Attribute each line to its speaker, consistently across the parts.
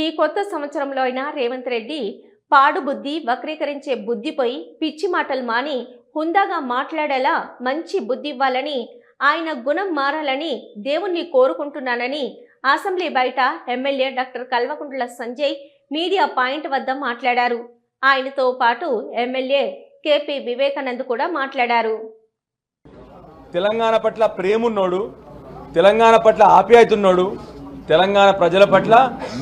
Speaker 1: ఈ కొత్త సంవత్సరంలో అయినా రేవంత్ రెడ్డి పాడు బుద్ధి, వక్రీకరించే బుద్ధిపై పిచ్చి మాటలు మాని హుందాగా మాట్లాడేలా మంచి బుద్ధి ఇవ్వాలని, ఆయన గుణం మారాలని దేవుణ్ణి కోరుకుంటున్నానని అసెంబ్లీ బయట MLA doctor Kalvakuntla Sanjay media point వద్ద మాట్లాడారు. ఆయనతో పాటు ఎమ్మెల్యే కేపీ వివేకానంద్ కూడా మాట్లాడారు.
Speaker 2: తెలంగాణ పట్ల ప్రేమున్నోడు, తెలంగాణ పట్ల ఆప్యాయతున్నోడు, తెలంగాణ ప్రజల పట్ల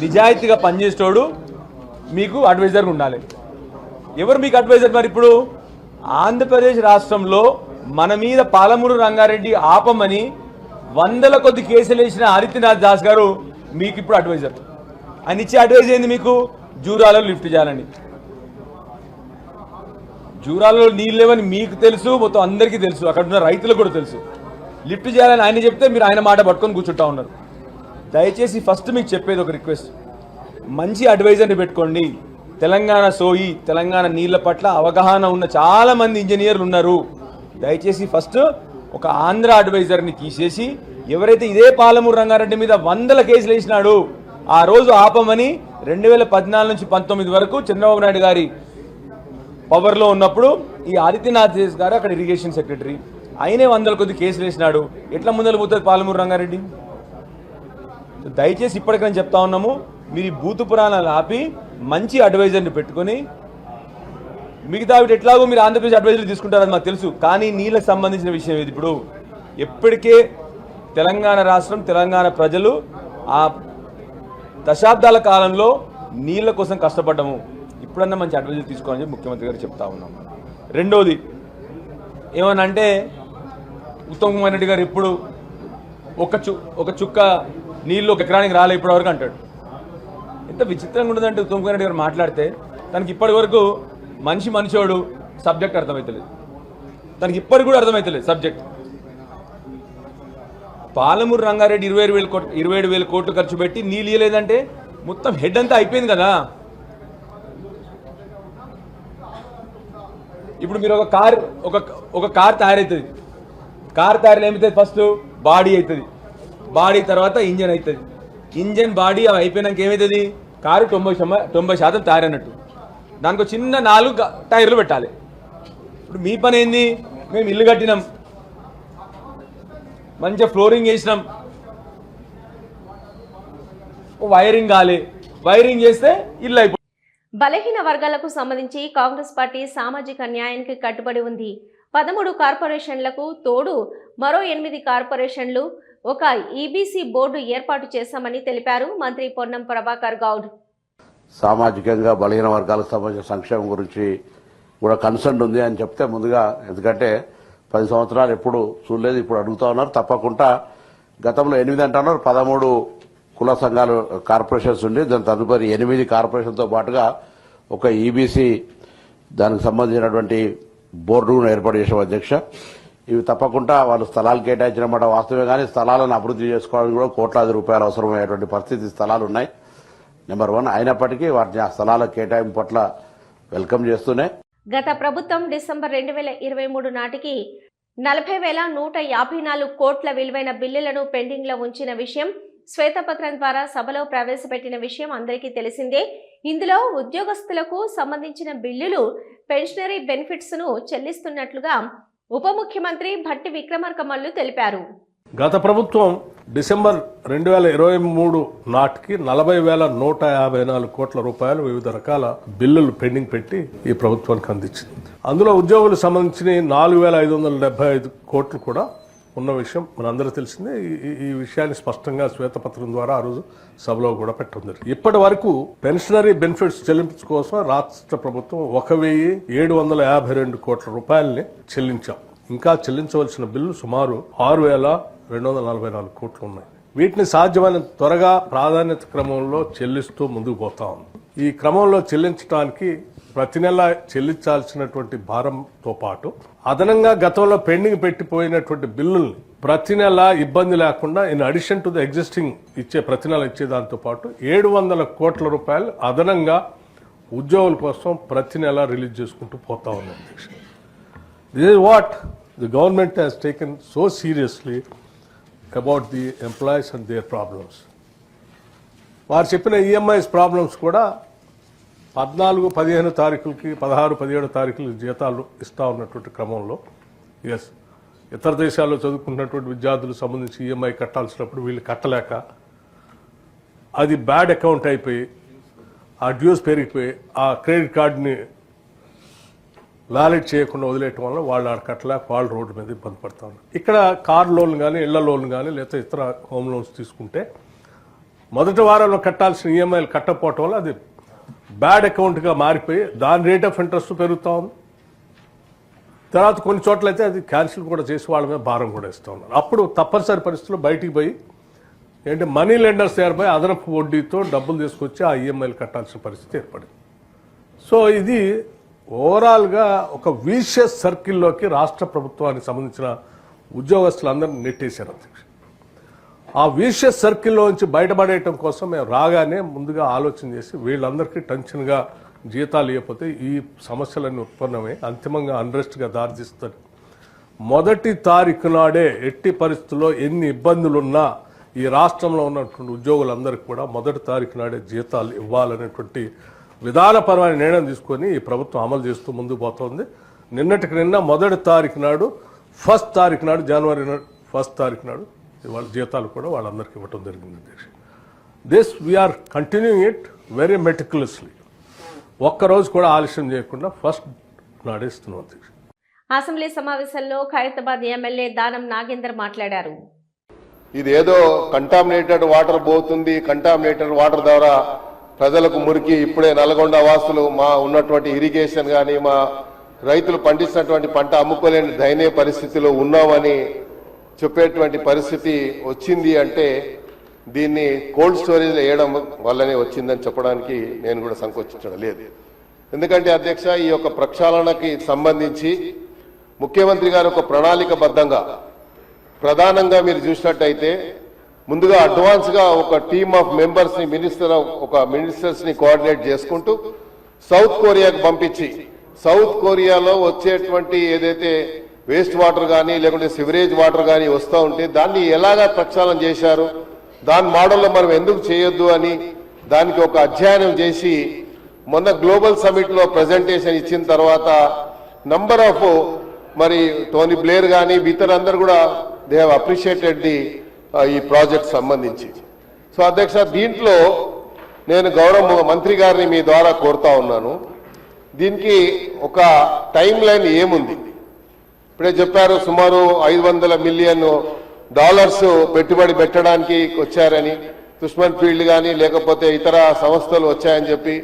Speaker 2: నిజాయితీగా పనిచేసేటోడు మీకు అడ్వైజర్గా ఉండాలి. ఎవరు మీకు అడ్వైజర్? మరి ఇప్పుడు ఆంధ్రప్రదేశ్ రాష్ట్రంలో మన మీద పాలమూరు రంగారెడ్డి ఆపమని వందల కొద్ది కేసులు వేసిన ఆదిత్యనాథ్ దాస్ గారు మీకు ఇప్పుడు అడ్వైజర్. ఆయన ఇచ్చే అడ్వైజ్ ఏంది? మీకు జూరాలలో లిఫ్ట్ చేయాలని. జూరాలలో నీళ్ళు లేవని మీకు తెలుసు, మొత్తం అందరికీ తెలుసు, అక్కడ ఉన్న రైతులకు కూడా తెలుసు. లిఫ్ట్ చేయాలని ఆయన చెప్తే మీరు ఆయన మాట పట్టుకొని కూర్చుంటా ఉన్నారు. దయచేసి ఫస్ట్ మీకు చెప్పేది ఒక రిక్వెస్ట్, మంచి అడ్వైజర్ని పెట్టుకోండి. తెలంగాణ సోయి, తెలంగాణ నీళ్ల పట్ల అవగాహన ఉన్న చాలామంది ఇంజనీర్లు ఉన్నారు. దయచేసి ఫస్ట్ ఒక ఆంధ్ర అడ్వైజర్ని తీసేసి, ఎవరైతే ఇదే పాలమూరు రంగారెడ్డి మీద వందల కేసులు వేసినాడు ఆ రోజు ఆపమని 2014 నుంచి 19 వరకు చంద్రబాబు నాయుడు గారి పవర్లో ఉన్నప్పుడు ఈ ఆదిత్యనాథ్ గారు అక్కడ ఇరిగేషన్ సెక్రటరీ, ఆయనే వందల కొద్ది కేసులు వేసినాడు. ఎట్లా ముందలు పోతుంది పాలమూరు రంగారెడ్డి? దయచేసి ఇప్పటికైనా చెప్తా ఉన్నాము, మీరు బూతు పురాణాలు ఆపి మంచి అడ్వైజర్ని పెట్టుకొని, మిగతా ఎట్లాగో మీరు ఆంధ్రప్రదేశ్ అడ్వైజర్లు తీసుకుంటారని మాకు తెలుసు, కానీ నీళ్ళకు సంబంధించిన విషయం ఇది. ఇప్పుడు ఎప్పటికే తెలంగాణ రాష్ట్రం, తెలంగాణ ప్రజలు ఆ దశాబ్దాల కాలంలో నీళ్ళ కోసం కష్టపడ్డాము. ఇప్పుడన్నా మంచి అడ్వైజర్ తీసుకోవాలని చెప్పి ముఖ్యమంత్రి గారు చెప్తా ఉన్నాం. రెండోది ఏమనంటే, ఉత్తమ్ కుమార్ రెడ్డి గారు ఇప్పుడు ఒక చుక్క నీళ్ళు ఒక ఎకరానికి రాలే ఇప్పటివరకు అంటాడు. ఎంత విచిత్రంగా ఉండదంటే ఉత్తమ్ కుమార్ రెడ్డి గారు మాట్లాడితే తనకి ఇప్పటి వరకు మనిషోడు సబ్జెక్ట్ అర్థమవుతలేదు, తనకి ఇప్పటికి కూడా అర్థమవుతలేదు సబ్జెక్ట్. పాలమూరు రంగారెడ్డి 27,000 కోట్లు ఖర్చు పెట్టి నీళ్ళు ఇవ్వలేదంటే మొత్తం హెడ్ అంతా అయిపోయింది కదా. ఇప్పుడు మీరు ఒక కార్ తయారవుతుంది, కార్ తయారు ఏమవుతుంది? ఫస్ట్ బాడీ అవుతుంది, బాడీ తర్వాత ఇంజన్ అవుతుంది, ఇంజన్ బాడీ అవి అయిపోయినాక ఏమవుతుంది? కారు 90% తయారైనట్టు. దానికి ఒక చిన్న 4 టైర్లు పెట్టాలి. ఇప్పుడు మీ పని ఏంది? మేము ఇల్లు కట్టినాం, మంచిగా ఫ్లోరింగ్ వేసినాం, వైరింగ్ కాలే, వైరింగ్ చేస్తే ఇల్లు అయిపోయింది.
Speaker 1: బలహీన వర్గాలకు సంబంధించి కాంగ్రెస్ పార్టీ సామాజిక న్యాయానికి కట్టుబడి ఉంది. 13 కార్పొరేషన్లకు తోడు మరో 8 కార్పొరేషన్లు, ఒక ఈబీసీ బోర్డు ఏర్పాటు చేశామని తెలిపారు మంత్రి పొన్నం ప్రభాకర్ గౌడ్.
Speaker 3: సామాజికంగా బలహీన వర్గాలకు సంబంధించిన సంక్షేమం గురించి కూడా కన్సర్న్ ఉంది అని చెప్తే ముందుగా, ఎందుకంటే 10 సంవత్సరాలు ఎప్పుడు చూడలేదు, ఇప్పుడు అడుగుతా ఉన్నారు. తప్పకుండా గతంలో 8 అంటున్నారు, 13 కుల సంఘాలు కార్పొరేషన్స్ ఉండి దాని తదుపరి 8 కార్పొరేషన్తో పాటుగా ఒక ఈబీసీ దానికి సంబంధించినటువంటి బోర్డును ఏర్పాటు చేసాం అధ్యక్ష. ఇవి తప్పకుండా వాళ్ళు స్థలాలు కేటాయించిన మాట వాస్తవమే, కానీ స్థలాలను అభివృద్ధి చేసుకోవడానికి కూడా కోట్లాది రూపాయలు అవసరమయ్యేటువంటి పరిస్థితి స్థలాలు ఉన్నాయి. నెంబర్ 1 అయినప్పటికీ వాటిని ఆ స్థలాల కేటాయింపు పట్ల వెల్కమ్ చేస్తూనే
Speaker 1: గత ప్రభుత్వం డిసెంబర్ 2023 నాటికి 40,154 కోట్ల విలువైన బిల్లులను పెండింగ్ లో ఉంచిన విషయం శ్వేతపత్రం ద్వారా సభలో ప్రవేశపెట్టిన విషయం అందరికీ తెలిసిందే. ఇందులో ఉద్యోగస్తులకు సంబంధించిన బిల్లులు, పెన్షనరీ బెనిఫిట్స్ ను చెల్లిస్తున్నట్లుగా ఉప ముఖ్యమంత్రి భట్టి విక్రమార్క మల్లు తెలిపారు.
Speaker 4: గత ప్రభుత్వం డిసెంబర్ 2023 నాటికి 40,154 కోట్ల రూపాయలు వివిధ రకాల బిల్లులు పెండింగ్ పెట్టి ఈ ప్రభుత్వానికి అందించింది. అందులో ఉద్యోగులకు సంబంధించిన 4,575 కోట్లు కూడా ఉన్న విషయం మనందరూ తెలిసిందే. ఈ విషయాన్ని స్పష్టంగా శ్వేతపత్రం ద్వారా ఆ రోజు సభలో కూడా పెట్టింది. ఇప్పటి వరకు పెన్షనరీ బెనిఫిట్స్ చెల్లింపు కోసం రాష్ట్ర ప్రభుత్వం 1,752 కోట్ల రూపాయలని చెల్లించాం. ఇంకా చెల్లించవలసిన బిల్లు సుమారు 6,244 కోట్లు ఉన్నాయి. వీటిని సాధ్యమైన త్వరగా ప్రాధాన్యత క్రమంలో చెల్లిస్తూ ముందుకు పోతా ఉంది. ఈ క్రమంలో చెల్లించడానికి ప్రతి నెల చెల్లించాల్సినటువంటి భారంతో పాటు అదనంగా గతంలో పెండింగ్ పెట్టిపోయినటువంటి బిల్లుల్ని ప్రతి నెల ఇబ్బంది లేకుండా in addition to the existing ఇచ్చే ప్రతి నెల ఇచ్చే దాంతో పాటు 700 కోట్ల రూపాయలు అదనంగా ఉద్యోగుల కోసం ప్రతి నెల రిలీజ్ చేసుకుంటూ పోతా ఉన్నాం. This is what the government has taken so seriously about the employees and their problems. వారు చెప్పిన ఈఎంఐస్ ప్రాబ్లమ్స్ కూడా 14, 15 తారీఖులకి 16, 17 తారీఖులకి జీతాలు ఇస్తా ఉన్నటువంటి క్రమంలో ఇతర దేశాల్లో చదువుకున్నటువంటి విద్యార్థులకు సంబంధించి ఈఎంఐ కట్టాల్సినప్పుడు వీళ్ళు కట్టలేక అది బ్యాడ్ అకౌంట్ అయిపోయి ఆ డ్యూస్ పెరిగిపోయి ఆ క్రెడిట్ కార్డుని వ్యాలిడ్ చేయకుండా వదిలేయటం వల్ల వాళ్ళు ఆడ కట్టలేక వాళ్ళు రోడ్డు మీద ఇబ్బంది పడతా ఉన్నారు. ఇక్కడ కార్ లోన్ కానీ ఇళ్ల లోన్ కానీ లేకపోతే ఇతర హోమ్ లోన్స్ తీసుకుంటే మొదటి వారంలో కట్టాల్సిన ఈఎంఐలు కట్టకపోవటం వల్ల అది బ్యాడ్ అకౌంట్గా మారిపోయి దాని రేట్ ఆఫ్ ఇంట్రెస్ట్ పెరుగుతూ ఉంది. తర్వాత కొన్ని చోట్ల అయితే అది క్యాన్సిల్ కూడా చేసి వాళ్ళ మీద భారం కూడా ఇస్తూ ఉన్నారు. అప్పుడు తప్పనిసరి పరిస్థితుల్లో బయటికి పోయి మనీ లెండర్స్ ఏర్పై అదనపు వడ్డీతో డబ్బులు తీసుకొచ్చి ఆ ఈఎంఐలు కట్టాల్సిన పరిస్థితి ఏర్పడింది. సో ఇది ఓవరాల్గా ఒక విషియస్ సర్కిల్లోకి రాష్ట్ర ప్రభుత్వానికి సంబంధించిన ఉద్యోగస్తులందరినీ నెట్టేశారు అధ్యక్ష. ఆ విషియస్ సర్కిల్లో నుంచి బయటపడేయటం కోసం మేము రాగానే ముందుగా ఆలోచన చేసి వీళ్ళందరికీ టెన్షన్గా జీతాలు ఇవ్వకపోతే ఈ సమస్యలన్నీ ఉత్పన్నమై అంతిమంగా అన్రెస్ట్గా దారితీస్తుంది. మొదటి తారీఖు నాడే ఎట్టి పరిస్థితుల్లో ఎన్ని ఇబ్బందులున్నా ఈ రాష్ట్రంలో ఉన్నటువంటి ఉద్యోగులందరికీ కూడా మొదటి తారీఖు నాడే జీతాలు ఇవ్వాలనేటువంటి విధానపరమైన నిర్ణయం తీసుకొని ఈ ప్రభుత్వం అమలు చేస్తూ ముందుకు పోతోంది. నిన్నటికి నిన్న మొదటి తారీఖు నాడు ఫస్ట్ తారీఖు నాడు జనవరి 1 తారీఖు నాడు వాళ్ళ జీతాలు కూడా వాళ్ళందరికీ ఇవ్వటం జరిగింది అధ్యక్ష. This we are continuing it very meticulously. ఒక్కరోజు కూడా ఆలస్యం చేయకుండా ఫస్ట్ నాడే ఇస్తున్నాం అధ్యక్ష.
Speaker 1: అసెంబ్లీ సమావేశంలో ఖైరతాబాద్ ఎమ్మెల్యే దానం నాగేందర్ మాట్లాడారు.
Speaker 5: ఇది ఏదో కంటామినేటెడ్ వాటర్ పోతుంది, కంటామినేటెడ్ వాటర్ ద్వారా ప్రజలకు మురికి, ఇప్పుడే నల్గొండ వాసులు మా ఉన్నటువంటి ఇరిగేషన్ కానీ మా రైతులు పండిస్తున్నటువంటి పంట అమ్ముకోలేని దయనీయ పరిస్థితిలో ఉన్నామని చెప్పేటువంటి పరిస్థితి వచ్చింది అంటే దీన్ని కోల్డ్ స్టోరేజ్ వేయడం వల్లనే వచ్చిందని చెప్పడానికి నేను కూడా సంకోచించడం లేదు. ఎందుకంటే అధ్యక్ష, ఈ యొక్క ప్రక్షాళనకి సంబంధించి ముఖ్యమంత్రి గారు ఒక ప్రణాళికబద్ధంగా ప్రధానంగా మీరు చూసినట్టయితే ముందుగా అడ్వాన్స్ గా ఒక టీమ్ ఆఫ్ మెంబర్స్ ని మినిస్టర్స్ ని కోఆర్డినేట్ చేసుకుంటూ సౌత్ కొరియాకు పంపించి సౌత్ కొరియాలో వచ్చేటువంటి ఏదైతే వేస్ట్ వాటర్ కానీ లేకుంటే సివరేజ్ వాటర్ కానీ వస్తూ ఉంటే దాన్ని ఎలాగా ప్రక్షాళన చేశారు, దాని మోడల్లో మనం ఎందుకు చేయొద్దు అని దానికి ఒక అధ్యయనం చేసి మొన్న గ్లోబల్ సమిట్ లో ప్రెజెంటేషన్ ఇచ్చిన తర్వాత నంబర్ ఆఫ్ మరి టోనీ బ్లేర్ కానీ ఇతరులందరూ కూడా దే హ్యావ్ అప్రిషియేటెడ్ ఈ ప్రాజెక్ట్ సంబంధించి. సో అధ్యక్ష, దీంట్లో నేను గౌరవ మంత్రి గారిని మీ ద్వారా కోరుతా ఉన్నాను, దీనికి ఒక టైం లైన్ ఏముంది? ఇప్పుడే చెప్పారు సుమారు $500 మిలియన్ పెట్టుబడి పెట్టడానికి వచ్చారని, దుష్మన్ ఫీల్డ్ కానీ లేకపోతే ఇతర సంస్థలు వచ్చాయని చెప్పి.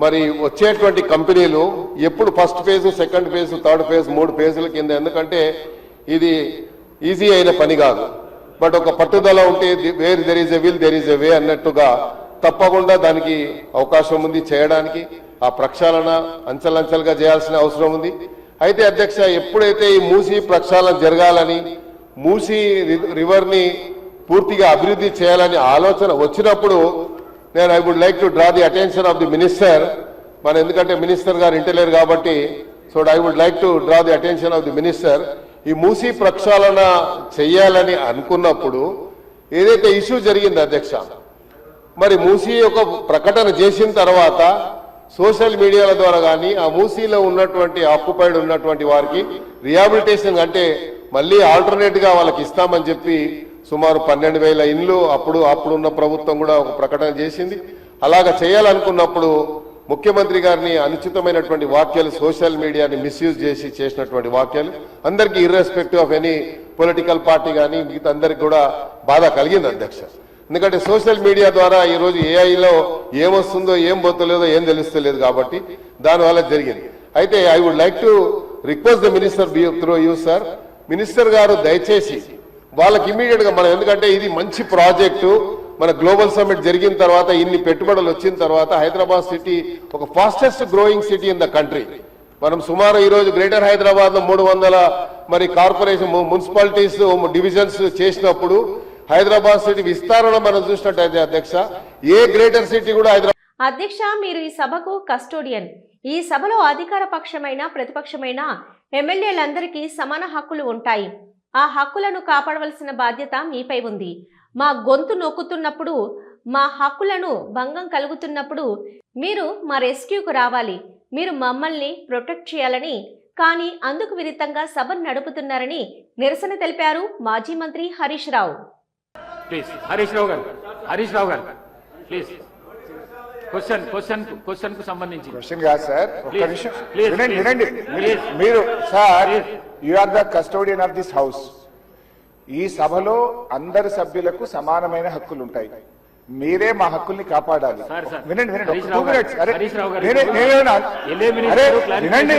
Speaker 5: మరి వచ్చేటువంటి కంపెనీలు ఎప్పుడు first phase, second phase, third phase, 3 ఫేజుల కింద, ఎందుకంటే ఇది ఈజీ అయిన పని కాదు. బట్ ఒక పట్టుదల ఉంటే where there is a will there is a way అన్నట్టుగా తప్పకుండా దానికి అవకాశం ఉంది చేయడానికి. ఆ ప్రక్షాళన అంచెలంచెలుగా చేయాల్సిన అవసరం ఉంది. అయితే అధ్యక్ష, ఎప్పుడైతే ఈ మూసీ ప్రక్షాళన జరగాలని, మూసీ రివర్ ని పూర్తిగా అభివృద్ధి చేయాలని ఆలోచన వచ్చినప్పుడు నేను I would like to draw the attention of the minister. మన ఎందుకంటే మినిస్టర్ గారు ఇంటలేరు కాబట్టి, so I would like to draw the attention of the minister. ఈ మూసీ ప్రక్షాళన చెయ్యాలని అనుకున్నప్పుడు ఏదైతే ఇష్యూ జరిగింది అధ్యక్ష, మరి మూసీ ఒక ప్రకటన చేసిన తర్వాత సోషల్ మీడియాల ద్వారా కానీ ఆ మూసీలో ఉన్నటువంటి ఆక్యుపైడ్ ఉన్నటువంటి వారికి రిహాబిలిటేషన్ అంటే మళ్ళీ ఆల్టర్నేట్ గా వాళ్ళకి ఇస్తామని చెప్పి సుమారు 12,000 ఇండ్లు అప్పుడున్న ప్రభుత్వం కూడా ఒక ప్రకటన చేసింది. అలాగా చేయాలనుకున్నప్పుడు ముఖ్యమంత్రి గారిని అనుచితమైనటువంటి వ్యాఖ్యలు, సోషల్ మీడియాని మిస్యూజ్ చేసి చేసినటువంటి వ్యాఖ్యలు అందరికీ irrespective of any political party కానీ మిగతా అందరికి కూడా బాధ కలిగింది అధ్యక్ష. ఎందుకంటే సోషల్ మీడియా ద్వారా ఈ రోజు ఏఐలో ఏమొస్తుందో ఏం పోతలేదో ఏం తెలుస్తలేదు కాబట్టి దానివల్ల జరిగింది. అయితే I would like to request the minister through you sir, minister గారు దయచేసి వాళ్ళకి ఇమీడియట్ గా మనం, ఎందుకంటే ఇది మంచి ప్రాజెక్టు, మన గ్లోబల్ సమిట్ జరిగిన తర్వాత ఇన్ని పెట్టుబడులు వచ్చిన తర్వాత హైదరాబాద్ సిటీ ఒక fastest growing city in the country. మనం సుమారు ఈ రోజు గ్రేటర్ హైదరాబాద్ లో 300 మరి కార్పొరేషన్ మున్సిపాలిటీస్ డివిజన్స్ చేసినప్పుడు హైదరాబాద్ సిటీ విస్తరణ మనం చూసినట్టయితే అధ్యక్ష ఏ గ్రేటర్ సిటీ కూడా హైదరాబాద్.
Speaker 1: అధ్యక్ష, మీరు ఈ సభకు కస్టోడియన్. ఈ సభలో అధికార పక్షమైన ప్రతిపక్షమైన ఎమ్మెల్యేలందరికీ సమాన హక్కులు ఉంటాయి. ఆ హక్కులను కాపాడవలసిన బాధ్యత మీపై ఉంది. మా గొంతు నొక్కుతున్నప్పుడు మా హక్కులను భంగం కలుగుతున్నప్పుడు మీరు మా రెస్క్యూకు రావాలి, మీరు మమ్మల్ని ప్రొటెక్ట్ చేయాలని, కానీ అందుకు విరుద్ధంగా సభను నడుపుతున్నారని నిరసన తెలిపారు మాజీ మంత్రి హరీష్ రావు.
Speaker 6: ప్లీజ్ హరీష్ రావు గారు ప్లీజ్ క్వశ్చన్ కు సంబంధించి
Speaker 7: క్వశ్చన్ కాదు సార్, ఒక్క నిమిషం
Speaker 6: Please,
Speaker 7: వినండి.
Speaker 6: please.
Speaker 7: మీరు sir,
Speaker 6: Please.
Speaker 7: You are the custodian of this house. ఈ సభలో అందరి సభ్యులకు సమానమైన హక్కులు ఉంటాయి. మీరే మా హక్కుల్ని కాపాడాలి.
Speaker 6: Sir, sir.
Speaker 7: వినండి
Speaker 6: హరీష్ రావు గారు, హరీష్ రావు గారు.
Speaker 7: వినండి,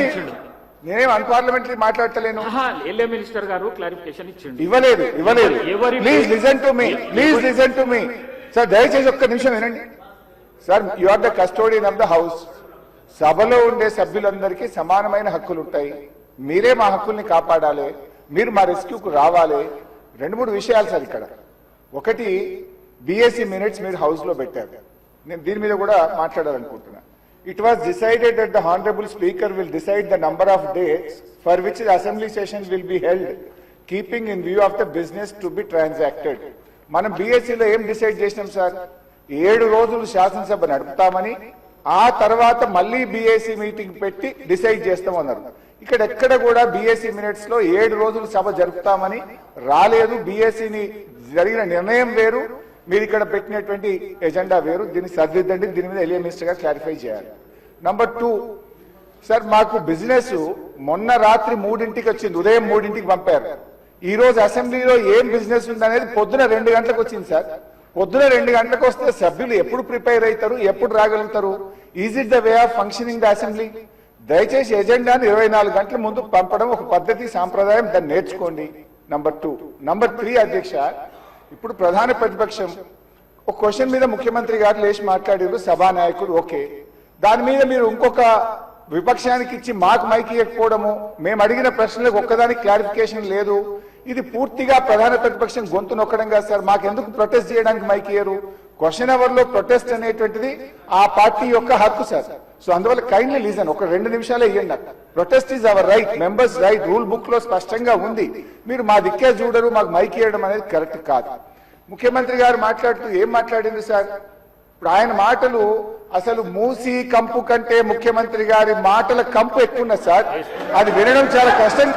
Speaker 7: నేనేం అన్పార్లమెంటరీ మాట్లాడతలేను.
Speaker 6: ఎల్ఏ మినిస్టర్ గారు క్లారిఫికేషన్ ఇచ్చిండు.
Speaker 7: ఇవ్వలేదు.
Speaker 6: ఎవరి-
Speaker 7: please listen to me sir, దయచేసి ఒక్క నిమిషం వినండి. Sir, you are the custodian of the house. సభలో ఉండే సభ్యులందరికీ సమానమైన హక్కులు ఉంటాయి. మీరే మా హక్కుల్ని కాపాడాలి, మీరు మా రెస్క్యూకు రావాలి. 2-3 విషయాలు సార్ ఇక్కడ. ఒకటి, బిఎస్సి మినిట్స్ మీరు హౌస్ లో పెట్టారు. నేను దీని మీద కూడా మాట్లాడాలనుకుంటున్నా. It was decided that the Honorable Speaker will decide the number of dates for which the assembly sessions will be held, keeping in view of the business to be transacted. మనం బీఎస్సీలో ఏం decide చేసినాం sir? 7 రోజులు శాసనసభ నడుపుతామని, ఆ తర్వాత మళ్ళీ BSc meeting పెట్టి decide చేస్తామన్నారు. ఇక్కడ ఎక్కడ కూడా బీఎస్సీ మినిట్స్ లో 7 రోజులు సభ జరుపుతామని రాలేదు. బీఎస్సీని జరిగిన నిర్ణయం వేరు, మీరు ఇక్కడ పెట్టినటువంటి ఎజెండా వేరు. దీన్ని సరిదిద్దండి, దీని మీద ఎలియా మినిస్టర్ గారు క్లారిఫై చేయాలి. నంబర్ 2 సార్, మాకు బిజినెస్ మొన్న రాత్రి 3ంటికి వచ్చింది, ఉదయం 3ంటికి పంపారు. ఈ రోజు అసెంబ్లీలో ఏం బిజినెస్ ఉందనేది పొద్దున 2 గంటలకు వచ్చింది సార్. పొద్దున 2 గంటలకు వస్తే సభ్యులు ఎప్పుడు ప్రిపేర్ అవుతారు, ఎప్పుడు రాగలుగుతారు? Is it the way of functioning the assembly? దయచేసి ఎజెండాను 24 గంటల ముందు పంపడం ఒక పద్ధతి, సాంప్రదాయం, దాన్ని నేర్చుకోండి. నంబర్ 2. నంబర్ 3 అధ్యక్ష, ఇప్పుడు ప్రధాన ప్రతిపక్షం ఒక క్వశ్చన్ మీద ముఖ్యమంత్రి గారు లేచి మాట్లాడారు, సభానాయకుడు ఓకే. దాని మీద మీరు ఇంకొక విపక్షానికి ఇచ్చి మాకు మైక్ ఇవ్వకపోవడము, మేము అడిగిన ప్రశ్నలకు ఒక్కదానికి క్లారిఫికేషన్ లేదు. ఇది పూర్తిగా ప్రధాన ప్రతిపక్షం గొంతు నొక్కడం కాదు సార్. మాకెందుకు ప్రొటెస్ట్ చేయడానికి మైక్ ఇయ్యరు? క్వశ్చన్ అవర్ లో ప్రొటెస్ట్ అనేటువంటిది ఆ పార్టీ యొక్క హక్కు సార్. సో అందువల్ల కైండ్లీ లీజన్, ఒక 2 నిమిషాలే ఇవ్వండి. Protest is our right, members right, rule book లో స్పష్టంగా ఉంది. మీరు మా దిక్కే చూడరు, మాకు మైక్ ఇవ్వడం అనేది కరెక్ట్ కాదు. ముఖ్యమంత్రి గారు మాట్లాడుతూ ఏం మాట్లాడింది సార్? ఇప్పుడు ఆయన మాటలు అసలు మూసి కంపు కంటే ముఖ్యమంత్రి గారి మాటల కంపు ఎక్కువ ఉన్నది సార్. అది వినడం చాలా కష్టం.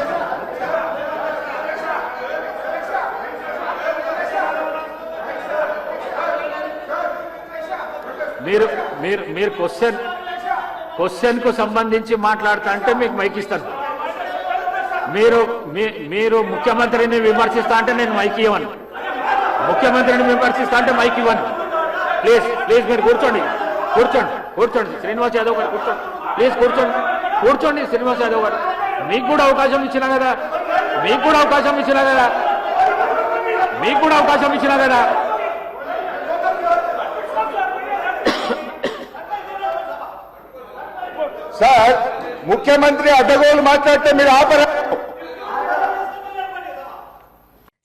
Speaker 6: మీరు క్వశ్చన్ కు సంబంధించి మాట్లాడుతా అంటే మీకు మైక్ ఇస్తాను. మీరు ముఖ్యమంత్రిని విమర్శిస్తా అంటే నేను మైక్ ఇవ్వను. ముఖ్యమంత్రిని విమర్శిస్తా అంటే మైక్ ఇవ్వను. ప్లీజ్ మీరు కూర్చోండి. శ్రీనివాస్ యాదవ్ గారు కూర్చోండి. ప్లీజ్ కూర్చోండి శ్రీనివాస్ యాదవ్ గారు. మీకు కూడా అవకాశం ఇచ్చినా కదా.
Speaker 7: సార్, ముఖ్యమంత్రి అడ్డగోలు మాట్లాడితే మీరు ఆపరా?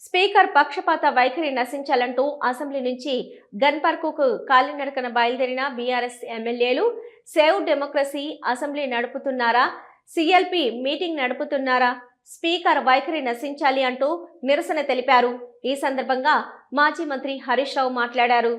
Speaker 1: స్పీకర్ పక్షపాత వైఖరి నశించాలంటూ అసెంబ్లీ నుంచి గన్ పార్కుకు కాలినడకన బయలుదేరిన బీఆర్ఎస్ ఎమ్మెల్యేలు సేవ్ డెమోక్రసీ అసెంబ్లీ నడుపుతున్నారా, సిఎల్పి మీటింగ్ నడుపుతున్నారా, స్పీకర్ వైఖరి నశించాలి అంటూ నిరసన తెలిపారు. ఈ సందర్భంగా మాజీ మంత్రి హరీష్ రావు మాట్లాడారు.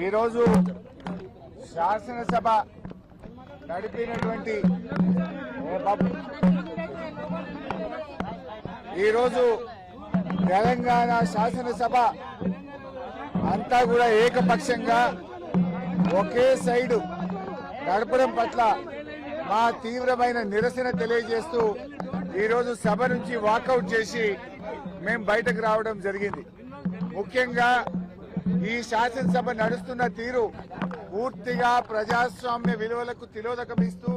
Speaker 7: ఈరోజు శాసనసభ నడిపినటువంటి ఈరోజు తెలంగాణ శాసనసభ అంతా కూడా ఏకపక్షంగా ఒకే సైడు నడపడం పట్ల మా తీవ్రమైన నిరసన తెలియజేస్తూ ఈరోజు సభ నుంచి వాకౌట్ చేసి మేము బయటకు రావడం జరిగింది. ముఖ్యంగా ఈ శాసనసభ నడుస్తున్న తీరు పూర్తిగా ప్రజాస్వామ్య విలువలకు తిలోదకమిస్తూ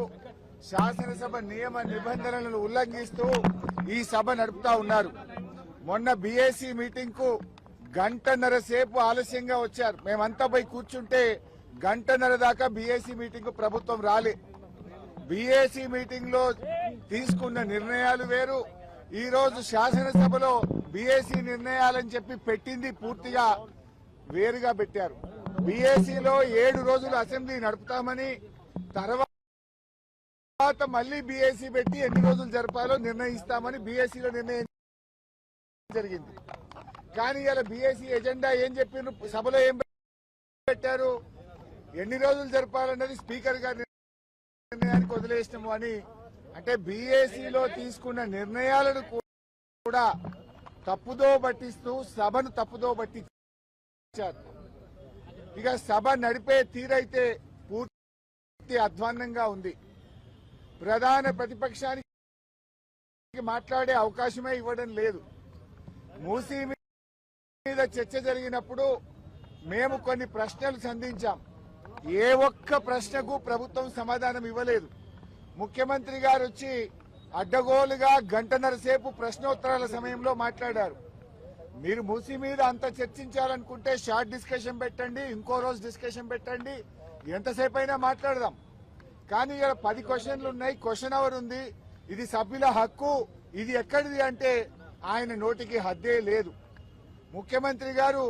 Speaker 7: శాసనసభ నియమ నిబంధనలను ఉల్లంఘిస్తూ ఈ సభ నడుపుతా ఉన్నారు. మొన్న బీఏసీ మీటింగ్ కు గంటన్నర సేపు ఆలస్యంగా వచ్చారు. మేమంతా పోయి కూర్చుంటే గంటన్నర దాకా బీఏసీ మీటింగ్ కు ప్రభుత్వం రాలే. బీఏసీ మీటింగ్ లో తీసుకున్న నిర్ణయాలు వేరు, ఈ రోజు శాసనసభలో బీఏసీ నిర్ణయాలని చెప్పి పెట్టింది పూర్తిగా వేరుగా పెట్టారు. బీఏసీలో 7 రోజులు అసెంబ్లీ నడుపుతామని, తర్వాత మళ్లీ బీఏసీ పెట్టి ఎన్ని రోజులు జరపాలో నిర్ణయిస్తామని బీఏసీలో నిర్ణయం జరిగింది. కానీ ఇలా బీఏసీ ఎజెండా ఏం చెప్పిన సభలో ఏం పెట్టారు, ఎన్ని రోజులు జరపాలన్నది స్పీకర్ గారి నిర్ణయానికి వదిలేసినాము అని. అంటే బీఏసీలో తీసుకున్న నిర్ణయాలను కూడా తప్పుదో పట్టిస్తూ సభను తప్పుదో పట్టించారు. ఇక సభ నడిపే తీరైతే పూర్తి అధ్వాన్నంగా ఉంది. ప్రధాన ప్రతిపక్షానికి మాట్లాడే అవకాశమే ఇవ్వడం లేదు. మూసీ మీద చర్చ జరిగినప్పుడు మేము కొన్ని ప్రశ్నలు సంధించాం. ఏ ఒక్క ప్రశ్నకు ప్రభుత్వం సమాధానం ఇవ్వలేదు. ముఖ్యమంత్రి గారు వచ్చి అడ్డగోలుగా గంటన్నర సేపు ప్రశ్నోత్తరాల సమయంలో మాట్లాడారు. మీరు మూసీ మీద అంత చర్చించాలనుకుంటే షార్ట్ డిస్కషన్ పెట్టండి, ఇంకో రోజు డిస్కషన్ పెట్టండి, ఎంతసేపు అయినా మాట్లాడదాం. కానీ ఇక్కడ 10 క్వశ్చన్లు ఉన్నాయి, క్వశ్చన్ అవర్ ఉంది, ఇది సభ్యుల హక్కు, ఇది ఎక్కడిది అంటే ఆయన నోటికి హద్దే లేదు. ముఖ్యమంత్రి గారు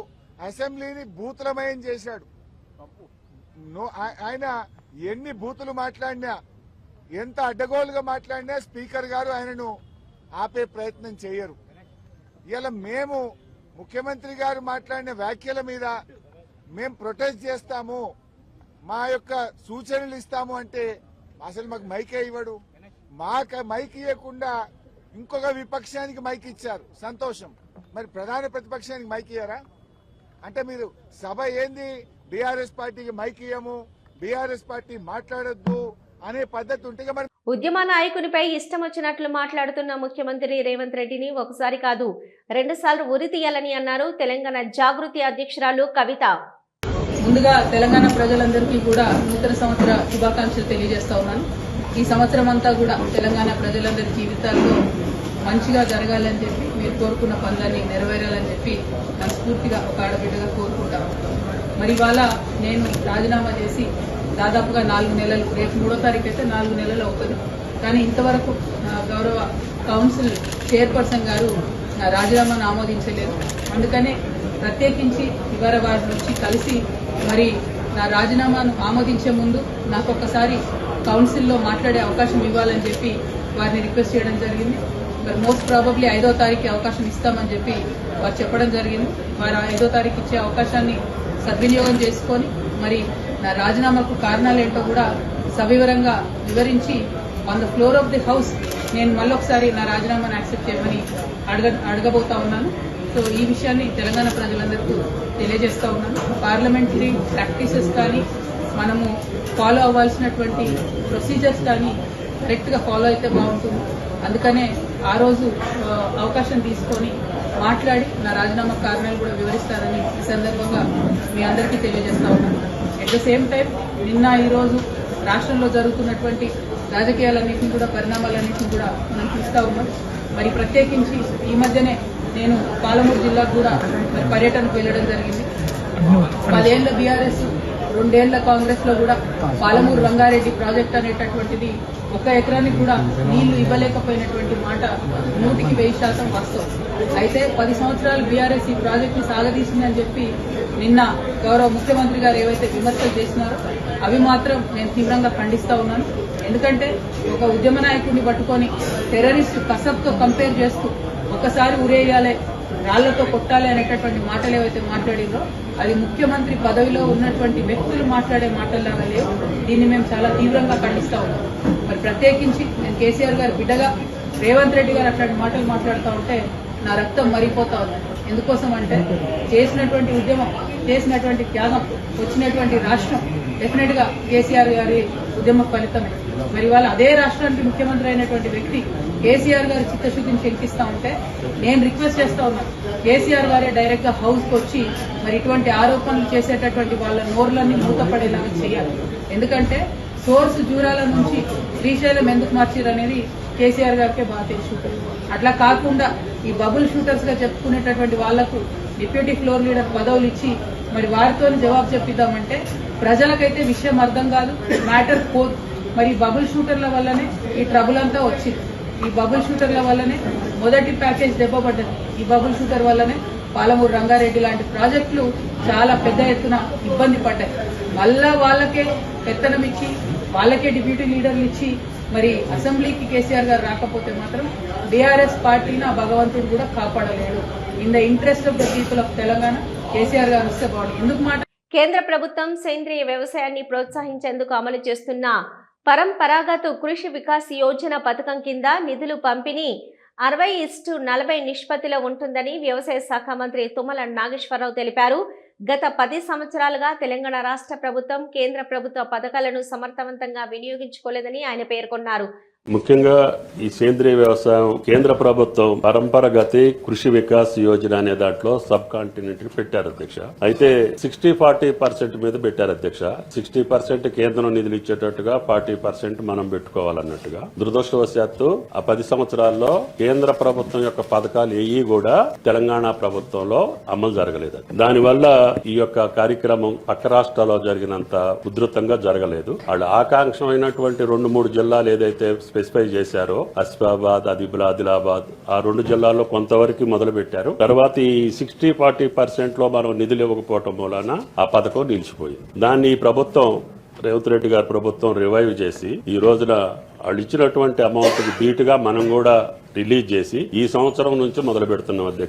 Speaker 7: అసెంబ్లీని బూతులమయం చేశాడు. ఆయన ఎన్ని బూతులు మాట్లాడినా, ఎంత అడ్డగోలుగా మాట్లాడినా స్పీకర్ గారు ఆయనను ఆపే ప్రయత్నం చేయరు. ఇలా మేము ముఖ్యమంత్రి గారు మాట్లాడిన వ్యాఖ్యల మీద మేము ప్రొటెస్ట్ చేస్తాము, మా యొక్క సూచనలు ఇస్తాము అంటే అసలు మాకు మైకే ఇవ్వడు. మాకు మైక్ ఇవ్వకుండా ఇంకొక విపక్షానికి మైక్ ఇచ్చారు, సంతోషం. మరి ప్రధాన ప్రతిపక్షానికి మైక్ ఇయ్యారా? అంటే మీరు సభ ఏంది, బీఆర్ఎస్ పార్టీకి మైక్ ఇయ్యము, బీఆర్ఎస్ పార్టీ మాట్లాడొద్దు అనే పద్ధతి ఉంటే మరి
Speaker 1: ఉద్యమ నాయకునిపై ఇష్టం వచ్చినట్లు మాట్లాడుతున్న ముఖ్యమంత్రి రేవంత్ రెడ్డిని ఒకసారి కాదు 2 సార్లు ఉరి తీయాలని అన్నారు తెలంగాణ జాగృతి అధ్యక్షురాలు కవిత.
Speaker 8: ముందుగా తెలంగాణ ప్రజలందరికీ కూడా నూతన సంవత్సర శుభాకాంక్షలు తెలియజేస్తా ఉన్నాను. ఈ సంవత్సరం అంతా కూడా తెలంగాణ ప్రజలందరి జీవితాల్లో మంచిగా జరగాలని చెప్పి, మీరు కోరుకున్న పనులన్నీ నెరవేరాలని చెప్పి మనస్ఫూర్తిగా ఒక ఆడబిడ్డగా కోరుకుంటాను. మరి ఇవాళ నేను రాజీనామా చేసి దాదాపుగా 4 నెలలు, రేపు 3వ తారీఖు అయితే 4 నెలలు అవుతుంది. కానీ ఇంతవరకు గౌరవ కౌన్సిల్ చైర్పర్సన్ గారు నా రాజీనామాను ఆమోదించలేదు. అందుకనే ప్రత్యేకించి ఇవాళ వారి నుంచి కలిసి మరి నా రాజీనామాను ఆమోదించే ముందు నాకు ఒక్కసారి కౌన్సిల్లో మాట్లాడే అవకాశం ఇవ్వాలని చెప్పి వారిని రిక్వెస్ట్ చేయడం జరిగింది. మరి మోస్ట్ ప్రాబబ్లీ 5వ తారీఖు అవకాశం ఇస్తామని చెప్పి వారు చెప్పడం జరిగింది. వారు 5వ తారీఖు ఇచ్చే అవకాశాన్ని సద్వినియోగం చేసుకొని మరి నా రాజీనామాకు కారణాలు ఏంటో కూడా సవివరంగా వివరించి on the floor of the house నేను మళ్ళొకసారి నా రాజీనామాను యాక్సెప్ట్ చేయమని అడగబోతా ఉన్నాను. సో ఈ విషయాన్ని తెలంగాణ ప్రజలందరికీ తెలియజేస్తా ఉన్నాను. పార్లమెంటరీ ప్రాక్టీసెస్ కానీ, మనము ఫాలో అవ్వాల్సినటువంటి ప్రొసీజర్స్ కానీ కరెక్ట్గా ఫాలో అయితే బాగుంటుంది. అందుకనే ఆ రోజు అవకాశం తీసుకొని మాట్లాడి నా రాజీనామా కారణాలు కూడా వివరిస్తారని ఈ సందర్భంగా మీ అందరికీ తెలియజేస్తా ఉన్నాను. అట్ ద సేమ్ టైం నిన్న ఈరోజు రాష్ట్రంలో జరుగుతున్నటువంటి రాజకీయాలన్నింటినీ కూడా, పరిణామాలన్నింటినీ కూడా మనం చూస్తూ ఉన్నాం. మరి ప్రత్యేకించి ఈ మధ్యనే నేను పాలమూరు జిల్లాకు కూడా మరి పర్యటనకు వెళ్ళడం జరిగింది. 10 ఏళ్ల బీఆర్ఎస్, 2 ఏళ్ల కాంగ్రెస్ లో కూడా పాలమూరు రంగారెడ్డి ప్రాజెక్ట్ అనేటటువంటిది 1 ఎకరానికి కూడా నీళ్లు ఇవ్వలేకపోయినటువంటి మాట 100% వాస్తవం. అయితే 10 సంవత్సరాలు బీఆర్ఎస్ ఈ ప్రాజెక్టు సాగదీసిందని చెప్పి నిన్న గౌరవ ముఖ్యమంత్రి గారు ఏవైతే విమర్శలు చేసినారో అవి మాత్రం నేను తీవ్రంగా ఖండిస్తా ఉన్నాను. ఎందుకంటే ఒక ఉద్యమ నాయకుడిని పట్టుకొని టెర్రరిస్ట్ కసబ్తో కంపేర్ చేస్తూ ఒకసారి ఉరేయాలి, రాళ్లతో కొట్టాలి అనేటటువంటి మాటలు ఏవైతే మాట్లాడిందో అది ముఖ్యమంత్రి పదవిలో ఉన్నటువంటి వ్యక్తులు మాట్లాడే మాటల్లాగా లేవు. దీన్ని మేము చాలా తీవ్రంగా ఖండిస్తా ఉన్నాం. మరి ప్రత్యేకించి నేను కేసీఆర్ గారి బిడ్డగా రేవంత్ రెడ్డి గారు అట్లాంటి మాటలు మాట్లాడుతూ ఉంటే నా రక్తం మరిగిపోతా ఉంది. ఎందుకోసం అంటే చేసినటువంటి ఉద్యమం, చేసినటువంటి త్యాగం, వచ్చినటువంటి రాష్ట్రం డెఫినెట్ గా కేసీఆర్ గారి ఉద్యమ ఫలితమే. మరి వాళ్ళ అదే రాష్ట్రానికి ముఖ్యమంత్రి అయినటువంటి వ్యక్తి కేసీఆర్ గారి చిత్తశుద్ధిని శంకిస్తా ఉంటే నేను రిక్వెస్ట్ చేస్తా ఉన్నాను, కేసీఆర్ గారే డైరెక్ట్ గా హౌస్ కు వచ్చి మరి ఇటువంటి ఆరోపణలు చేసేటటువంటి వాళ్ళ నోర్లన్నీ మూతపడేలాగా చేయాలి. ఎందుకంటే సోర్స్ జూరాల నుంచి శ్రీశైలం ఎందుకు మార్చారు అనేది కేసీఆర్ గారికే బాగా తెలుసు. అట్లా కాకుండా ఈ బబుల్ షూటర్స్ గా చెప్పుకునేటటువంటి వాళ్లకు డిప్యూటీ ఫ్లోర్ లీడర్ పదవులు ఇచ్చి మరి వారితో జవాబు చెప్పిద్దామంటే ప్రజలకైతే విషయం అర్థం కాదు, మ్యాటర్ పోదు. మరి బబుల్ షూటర్ల వల్లనే ఈ ట్రబుల్ అంతా వచ్చింది. ఈ బబుల్ షూటర్ల వల్లనే మొదటి ప్యాకేజ్ దెబ్బపడ్డది. ఈ బబుల్ షూటర్ వల్లనే పాలమూరు రంగారెడ్డి లాంటి ప్రాజెక్టులు చాలా పెద్ద ఎత్తున ఇబ్బంది పడ్డాయి. మళ్ళా వాళ్ళకే పెత్తనం ఇచ్చి, వాళ్ళకే డిప్యూటీ లీడర్లు ఇచ్చి మరి అసెంబ్లీకి కేసీఆర్ గారు రాకపోతే మాత్రం బీఆర్ఎస్ పార్టీని ఆ భగవంతుడు కూడా కాపాడలేడు. In the interest of the people of Telangana KCR గారు వస్తే బాగుంది. ఎందుకు మాట
Speaker 1: కేంద్ర ప్రభుత్వం సేంద్రియ వ్యవసాయాన్ని ప్రోత్సహించేందుకు అమలు చేస్తున్న పరంపరాగత కృషి వికాస్ యోజన పథకం కింద నిధులు పంపిణీ 60:40 నిష్పత్తిలో ఉంటుందని వ్యవసాయ శాఖ మంత్రి తుమ్మల నాగేశ్వరరావు తెలిపారు. గత 10 సంవత్సరాలుగా తెలంగాణ రాష్ట్ర ప్రభుత్వం కేంద్ర ప్రభుత్వ పథకాలను సమర్థవంతంగా వినియోగించుకోలేదని ఆయన పేర్కొన్నారు.
Speaker 9: ముఖ్యంగా ఈ సేంద్రియ వ్యవసాయం కేంద్ర ప్రభుత్వం పరంపరగతి కృషి వికాస్ యోజన అనే దాంట్లో సబ్ కాంటినెంట్ పెట్టారు అధ్యక్ష. అయితే 60-40% మీద పెట్టారు అధ్యక్ష. 60% కేంద్రం నిధులు ఇచ్చేటట్టుగా 40% మనం పెట్టుకోవాలన్నట్టుగా. దురదృష్టవశాత్తు ఆ 10 సంవత్సరాల్లో కేంద్ర ప్రభుత్వం యొక్క పథకాలు ఏవి కూడా తెలంగాణ ప్రభుత్వంలో అమలు జరగలేదు. దానివల్ల ఈ యొక్క కార్యక్రమం పక్క రాష్ట్రాల్లో జరిగినంత ఉధృతంగా జరగలేదు. వాళ్ళు ఆకాంక్షమైనటువంటి 2-3 జిల్లాలు ఏదైతే స్పెసిఫై చేశారో, ఆసిఫాబాద్, ఆదిలాబాద్, ఆ 2 జిల్లాల్లో కొంతవరకు మొదలు పెట్టారు. తర్వాత ఈ 60-40% లో మనం నిధులు ఇవ్వకపోవటం మూలన ఆ పథకం నిలిచిపోయింది. దాన్ని ఈ ప్రభుత్వం, రేవంత్ రెడ్డి గారి ప్రభుత్వం రివైవ్ చేసి ఈ రోజున వాళ్ళు ఇచ్చినటువంటి అమౌంట్ కి బీటుగా మనం కూడా రిలీజ్ చేసి ఈ సంవత్సరం నుంచి మొదలు పెడుతున్నాం అధ్యక్ష.